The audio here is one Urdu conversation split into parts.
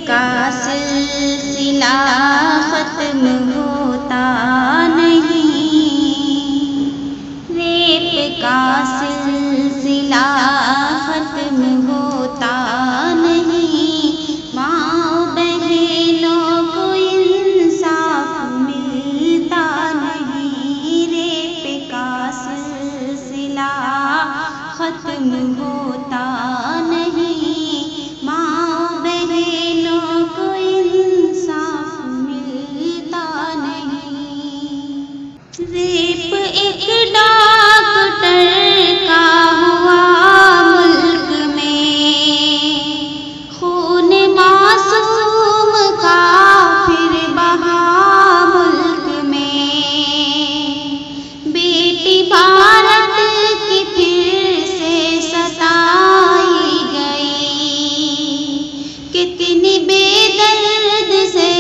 کا سلسلہ ختم ہوتا نہیں، ریپ کا سلسلہ ختم ہوتا نہیں، ماں بہنوں کو انصاف ملتا نہیں، ریپ کا سلسلہ ختم ہوتا نہیں، ماں بہنوں کو انصاف ملتا نہیں۔ ریپ ایک ڈاکٹر کا ہوا ملک میں، خون معصوم کا پھر بہا ملک میں، بیٹی بھارت کی پھر سے ستائی گئی، کتنی بے درد سے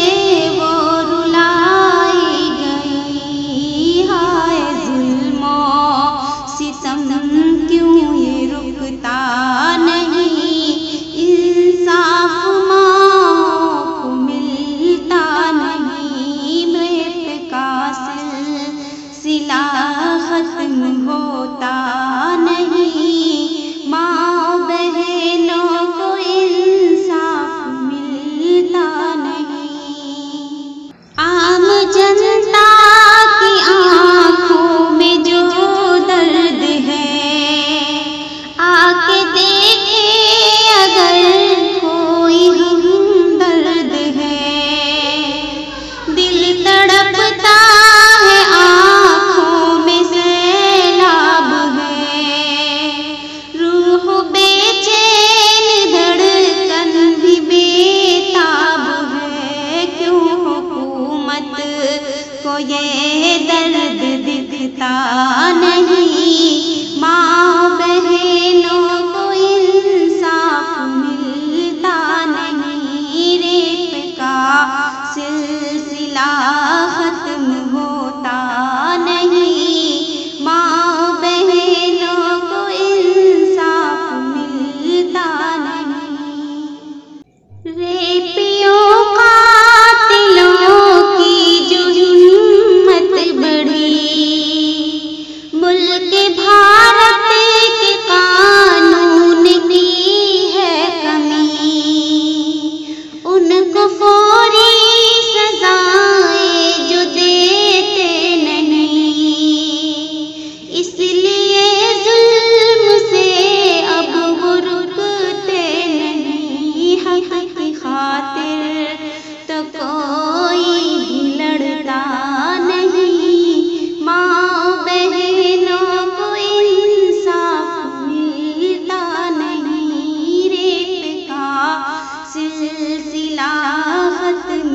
وہ رلائی گئی، ہائے ظلم و ستم کیوں یہ رکتا نہیں، انصاف ماں کو ملتا نہیں، ریپ کا سلسلہ ختم ہوتا نہیں، ماں بہنوں کو انصاف ملتا نہیں۔ عام جنتا کی آنکھوں میں جو درد ہے، آ کے دیکھے اگر کوئی ہمدرد ہے، دل تڑپتا ہے آنکھوں میں سیلاب ہے، روح بے چین دھڑکن بھی بے تاب ہے، کیوں حکومت کو یہ درد دکھتا نہیں، ماں بہنوں کو انصاف ملتا نہیں، ریپ کا سلسلہ ختم ہوتا نہیں، ماں بہنوں کو انصاف ملتا نہیں۔ ریپیوں قاتلوں کی جو ہمت بڑھی، ملک بھارت کے قانون کی ہے کمی، ان کو فوری سزائیں جو دیتے نہیں، اس لیے ظلم سے اب وہ رکتے نہیں، حق کی خاطر تو کوئی بھی لڑتا نہیں، ماں بہنوں کو انصاف ملتا نہیں، ریپ کا سلسلہ ختم